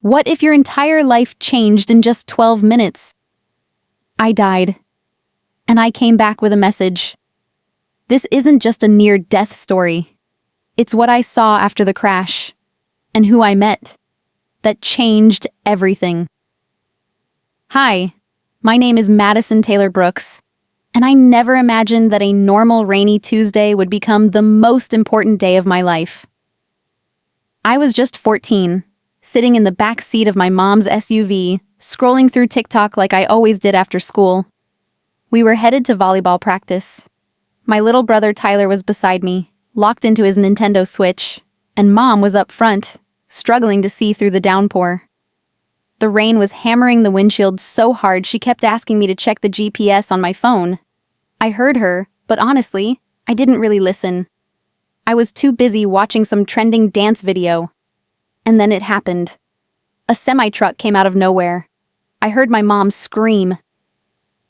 What if your entire life changed in just 12 minutes? I died. And I came back with a message. This isn't just a near-death story. It's what I saw after the crash, and who I met, that changed everything. Hi, my name is Madison Taylor Brooks, and I never imagined that a normal rainy Tuesday would become the most important day of my life. I was just 14, sitting in the back seat of my mom's SUV, scrolling through TikTok like I always did after school. We were headed to volleyball practice. My little brother Tyler was beside me, locked into his Nintendo Switch, and Mom was up front, struggling to see through the downpour. The rain was hammering the windshield so hard she kept asking me to check the GPS on my phone. I heard her, but honestly, I didn't really listen. I was too busy watching some trending dance video. And then it happened. A semi-truck came out of nowhere. I heard my mom scream.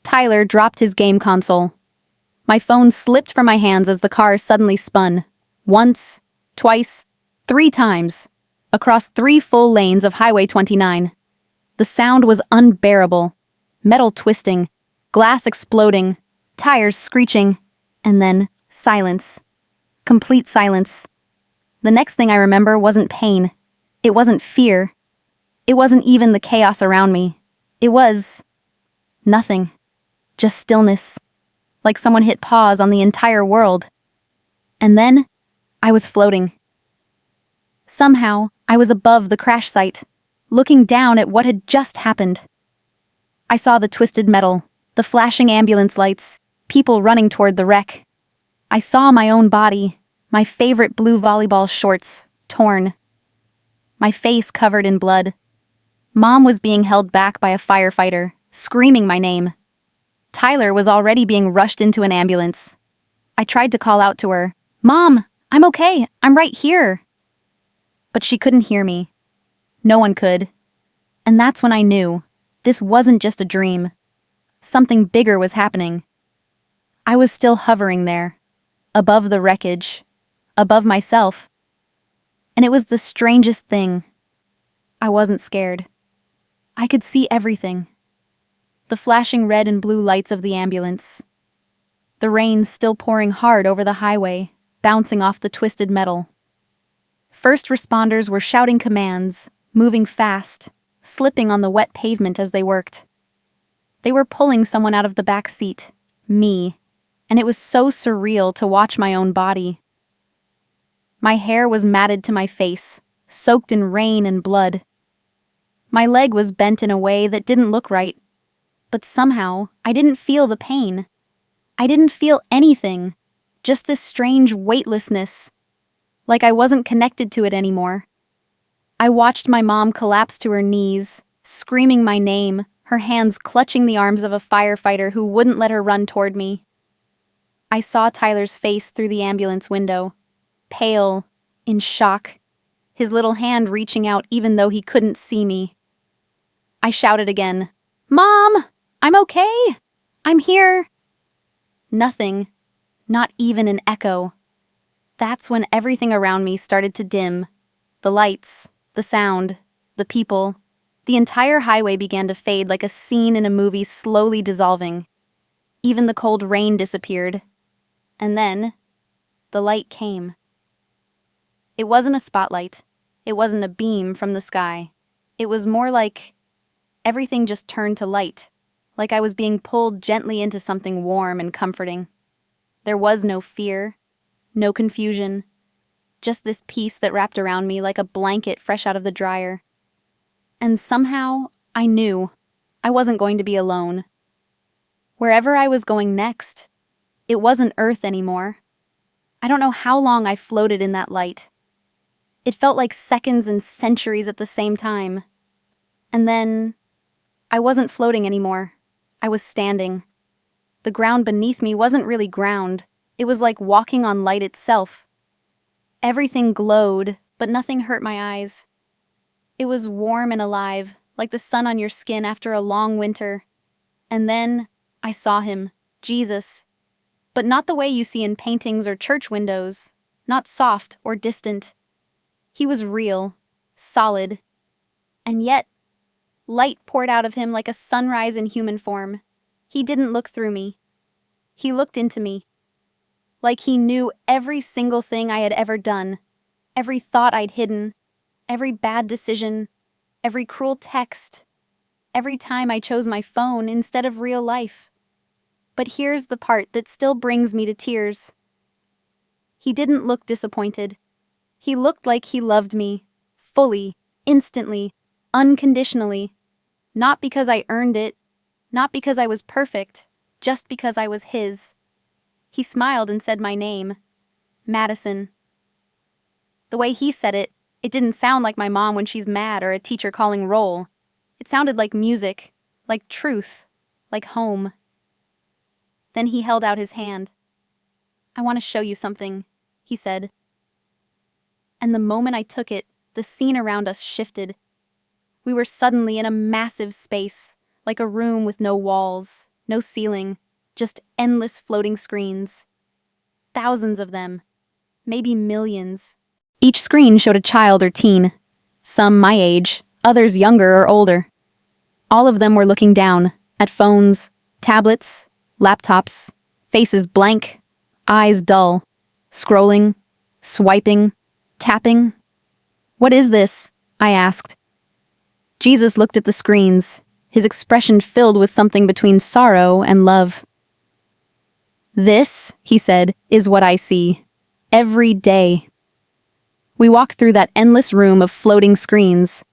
Tyler dropped his game console. My phone slipped from my hands as the car suddenly spun. Once, twice, 3 times. Across 3 full lanes of Highway 29. The sound was unbearable. Metal twisting, glass exploding, tires screeching, and then silence. Complete silence. The next thing I remember wasn't pain. It wasn't fear. It wasn't even the chaos around me. It was nothing. Just stillness. Like someone hit pause on the entire world. And then, I was floating. Somehow, I was above the crash site, looking down at what had just happened. I saw the twisted metal, the flashing ambulance lights, people running toward the wreck. I saw my own body, my favorite blue volleyball shorts, torn. My face covered in blood. Mom was being held back by a firefighter, screaming my name. Tyler was already being rushed into an ambulance. I tried to call out to her, "Mom, I'm okay, I'm right here." But she couldn't hear me. No one could. And that's when I knew, this wasn't just a dream. Something bigger was happening. I was still hovering there, above the wreckage, above myself. And it was the strangest thing. I wasn't scared. I could see everything. The flashing red and blue lights of the ambulance. The rain still pouring hard over the highway, bouncing off the twisted metal. First responders were shouting commands, moving fast, slipping on the wet pavement as they worked. They were pulling someone out of the back seat, me, and it was so surreal to watch my own body. My hair was matted to my face, soaked in rain and blood. My leg was bent in a way that didn't look right, but somehow I didn't feel the pain. I didn't feel anything, just this strange weightlessness, like I wasn't connected to it anymore. I watched my mom collapse to her knees, screaming my name, her hands clutching the arms of a firefighter who wouldn't let her run toward me. I saw Tyler's face through the ambulance window. Pale, in shock, his little hand reaching out even though he couldn't see me. I shouted again, "Mom, I'm okay. I'm here." Nothing, not even an echo. That's when everything around me started to dim. The lights, the sound, the people. The entire highway began to fade like a scene in a movie slowly dissolving. Even the cold rain disappeared. And then, the light came. It wasn't a spotlight. It wasn't a beam from the sky. It was more like everything just turned to light, like I was being pulled gently into something warm and comforting. There was no fear, no confusion, just this peace that wrapped around me like a blanket fresh out of the dryer. And somehow, I knew I wasn't going to be alone. Wherever I was going next, it wasn't Earth anymore. I don't know how long I floated in that light. It felt like seconds and centuries at the same time. And then, I wasn't floating anymore. I was standing. The ground beneath me wasn't really ground. It was like walking on light itself. Everything glowed, but nothing hurt my eyes. It was warm and alive, like the sun on your skin after a long winter. And then, I saw him, Jesus. But not the way you see in paintings or church windows, not soft or distant. He was real, solid. And yet, light poured out of him like a sunrise in human form. He didn't look through me. He looked into me. Like he knew every single thing I had ever done, every thought I'd hidden, every bad decision, every cruel text, every time I chose my phone instead of real life. But here's the part that still brings me to tears. He didn't look disappointed. He looked like he loved me, fully, instantly, unconditionally. Not because I earned it, not because I was perfect, just because I was his. He smiled and said my name, Madison. The way he said it, it didn't sound like my mom when she's mad or a teacher calling roll. It sounded like music, like truth, like home. Then he held out his hand. I want to show you something, he said. And the moment I took it, the scene around us shifted. We were suddenly in a massive space, like a room with no walls, no ceiling, just endless floating screens. Thousands of them, maybe millions. Each screen showed a child or teen, some my age, others younger or older. All of them were looking down, at phones, tablets, laptops, faces blank, eyes dull, scrolling, swiping, tapping. What is this? I asked. Jesus looked at the screens, his expression filled with something between sorrow and love. This, he said, is what I see. Every day. We walked through that endless room of floating screens.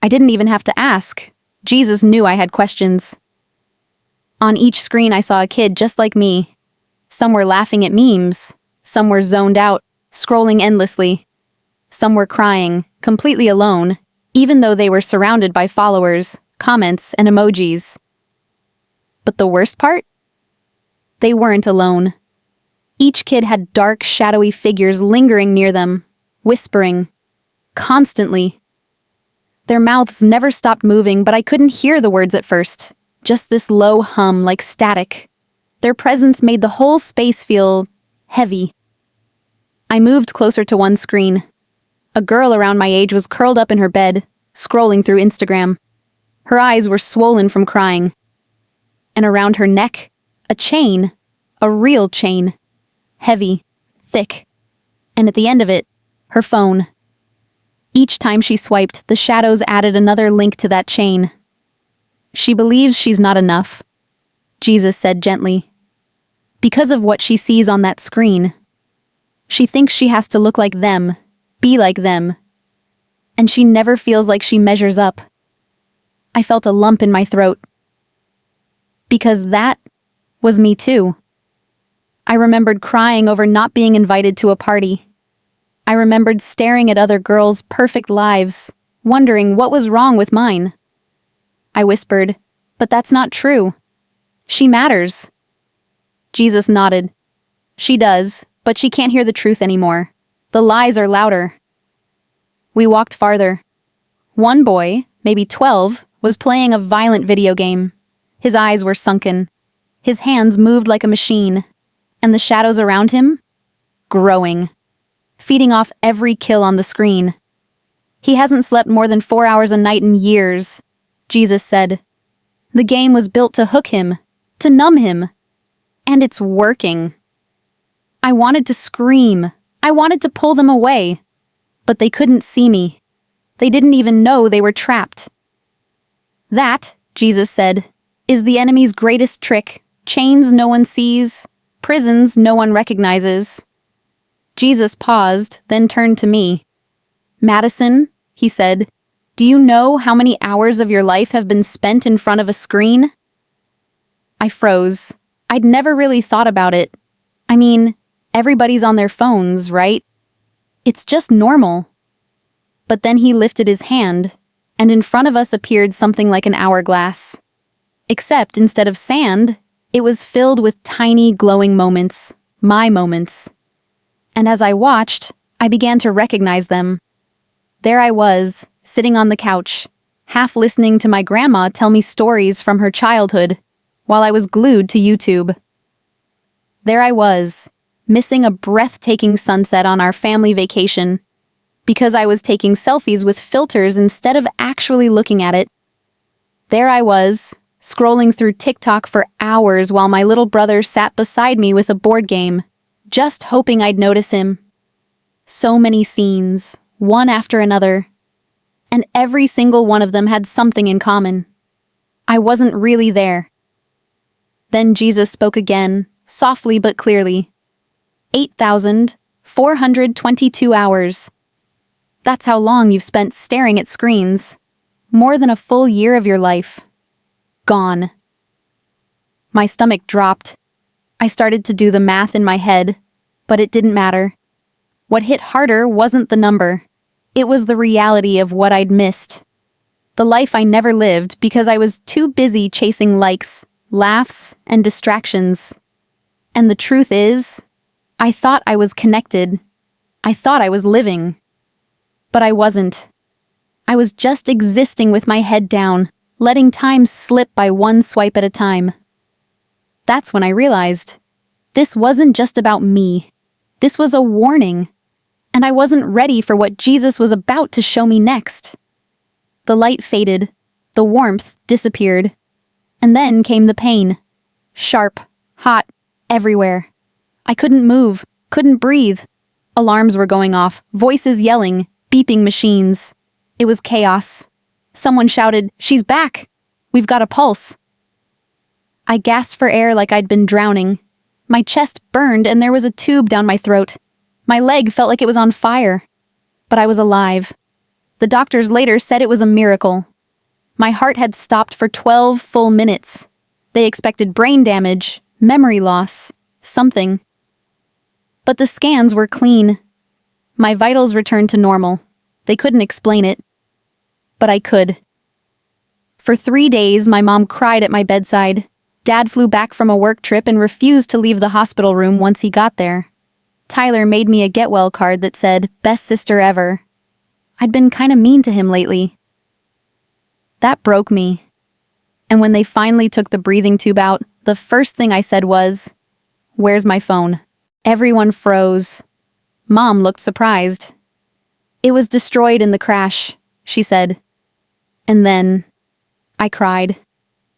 I didn't even have to ask. Jesus knew I had questions. On each screen I saw a kid just like me. Some were laughing at memes. Some were zoned out, scrolling endlessly. Some were crying, completely alone, even though they were surrounded by followers, comments, and emojis. But the worst part? They weren't alone. Each kid had dark, shadowy figures lingering near them, whispering, constantly. Their mouths never stopped moving, but I couldn't hear the words at first, just this low hum like static. Their presence made the whole space feel heavy. I moved closer to one screen. A girl around my age was curled up in her bed, scrolling through Instagram. Her eyes were swollen from crying. And around her neck, a chain, a real chain, heavy, thick. And at the end of it, her phone. Each time she swiped, the shadows added another link to that chain. She believes she's not enough, Jesus said gently. Because of what she sees on that screen. She thinks she has to look like them, be like them. And she never feels like she measures up. I felt a lump in my throat. Because that was me too. I remembered crying over not being invited to a party. I remembered staring at other girls' perfect lives, wondering what was wrong with mine. I whispered, but that's not true. She matters. Jesus nodded. She does, but she can't hear the truth anymore. The lies are louder. We walked farther. One boy, maybe 12, was playing a violent video game. His eyes were sunken. His hands moved like a machine. And the shadows around him? Growing. Feeding off every kill on the screen. He hasn't slept more than 4 hours a night in years, Jesus said. The game was built to hook him, to numb him. And it's working. I wanted to scream. I wanted to pull them away. But they couldn't see me. They didn't even know they were trapped. That, Jesus said, is the enemy's greatest trick. Chains no one sees, prisons no one recognizes. Jesus paused, then turned to me. Madison, he said, do you know how many hours of your life have been spent in front of a screen? I froze. I'd never really thought about it. I mean, everybody's on their phones, right? It's just normal. But then he lifted his hand, and in front of us appeared something like an hourglass. Except instead of sand, it was filled with tiny glowing moments, my moments. And as I watched, I began to recognize them. There I was, sitting on the couch, half listening to my grandma tell me stories from her childhood, while I was glued to YouTube. There I was, missing a breathtaking sunset on our family vacation, because I was taking selfies with filters instead of actually looking at it. There I was, scrolling through TikTok for hours while my little brother sat beside me with a board game, just hoping I'd notice him. So many scenes, one after another, and every single one of them had something in common. I wasn't really there. Then Jesus spoke again, softly but clearly. 8,422 hours. That's how long you've spent staring at screens. More than a full year of your life. Gone. My stomach dropped. I started to do the math in my head, but it didn't matter. What hit harder wasn't the number. It was the reality of what I'd missed. The life I never lived because I was too busy chasing likes, laughs, and distractions. And the truth is, I thought I was connected. I thought I was living. But I wasn't. I was just existing with my head down, letting time slip by one swipe at a time. That's when I realized, this wasn't just about me. This was a warning. And I wasn't ready for what Jesus was about to show me next. The light faded, the warmth disappeared, and then came the pain. Sharp, hot, everywhere. I couldn't move, couldn't breathe. Alarms were going off, voices yelling, beeping machines. It was chaos. Someone shouted, "She's back! We've got a pulse." I gasped for air like I'd been drowning. My chest burned and there was a tube down my throat. My leg felt like it was on fire. But I was alive. The doctors later said it was a miracle. My heart had stopped for 12 full minutes. They expected brain damage, memory loss, something. But the scans were clean. My vitals returned to normal. They couldn't explain it. But I could. For 3 days, my mom cried at my bedside. Dad flew back from a work trip and refused to leave the hospital room once he got there. Tyler made me a get well card that said, "Best sister ever." I'd been kinda mean to him lately. That broke me. And when they finally took the breathing tube out, the first thing I said was, "Where's my phone?" Everyone froze. Mom looked surprised. "It was destroyed in the crash," she said. And then, I cried.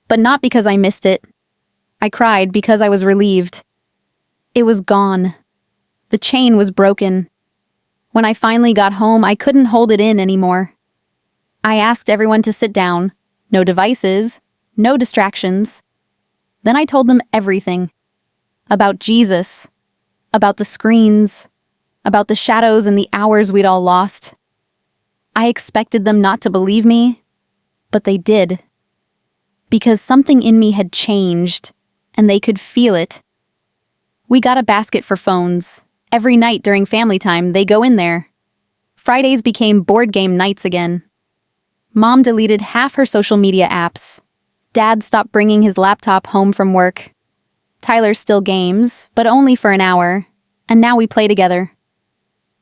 But not because I missed it. I cried because I was relieved. It was gone. The chain was broken. When I finally got home, I couldn't hold it in anymore. I asked everyone to sit down. No devices, no distractions. Then I told them everything. About Jesus. About the screens. About the shadows and the hours we'd all lost. I expected them not to believe me, but they did. Because something in me had changed, and they could feel it. We got a basket for phones. Every night during family time, they go in there. Fridays became board game nights again. Mom deleted half her social media apps. Dad stopped bringing his laptop home from work. Tyler still games, but only for an hour, and now we play together.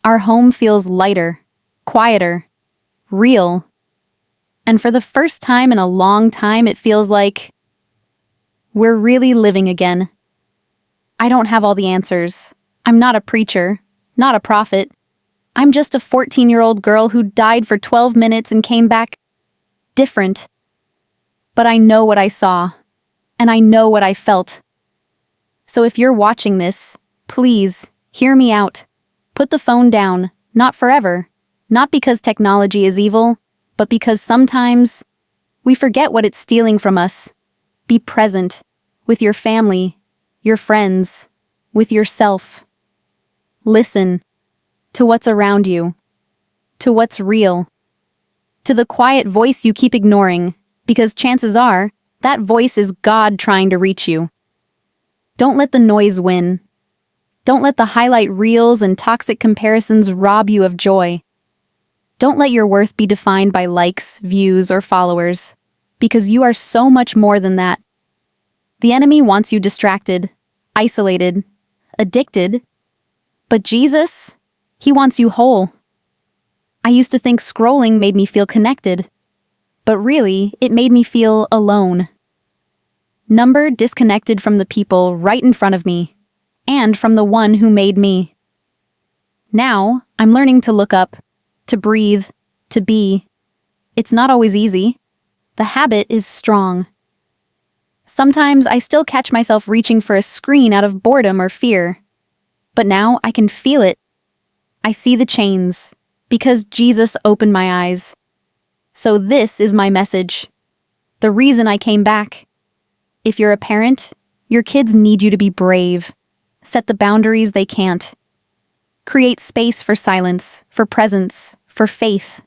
Our home feels lighter, quieter, real. And for the first time in a long time, it feels like we're really living again. I don't have all the answers. I'm not a preacher, not a prophet. I'm just a 14-year-old girl who died for 12 minutes and came back different. But I know what I saw, and I know what I felt. So if you're watching this, please, hear me out. Put the phone down, not forever. Not because technology is evil, but because sometimes we forget what it's stealing from us. Be present with your family, your friends, with yourself. Listen to what's around you, to what's real, to the quiet voice you keep ignoring, because chances are that voice is God trying to reach you. Don't let the noise win. Don't let the highlight reels and toxic comparisons rob you of joy. Don't let your worth be defined by likes, views, or followers, because you are so much more than that. The enemy wants you distracted, isolated, addicted, but Jesus, he wants you whole. I used to think scrolling made me feel connected, but really, it made me feel alone. Disconnected from the people right in front of me, and from the one who made me. Now, I'm learning to look up, to breathe, to be. It's not always easy. The habit is strong. Sometimes I still catch myself reaching for a screen out of boredom or fear. But now I can feel it. I see the chains, because Jesus opened my eyes. So this is my message. The reason I came back. If you're a parent, your kids need you to be brave. Set the boundaries they can't. Create space for silence, for presence, for faith.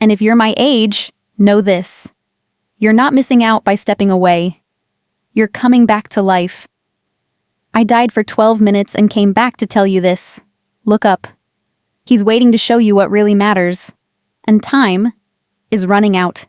And if you're my age, know this. You're not missing out by stepping away. You're coming back to life. I died for 12 minutes and came back to tell you this. Look up. He's waiting to show you what really matters. And time is running out.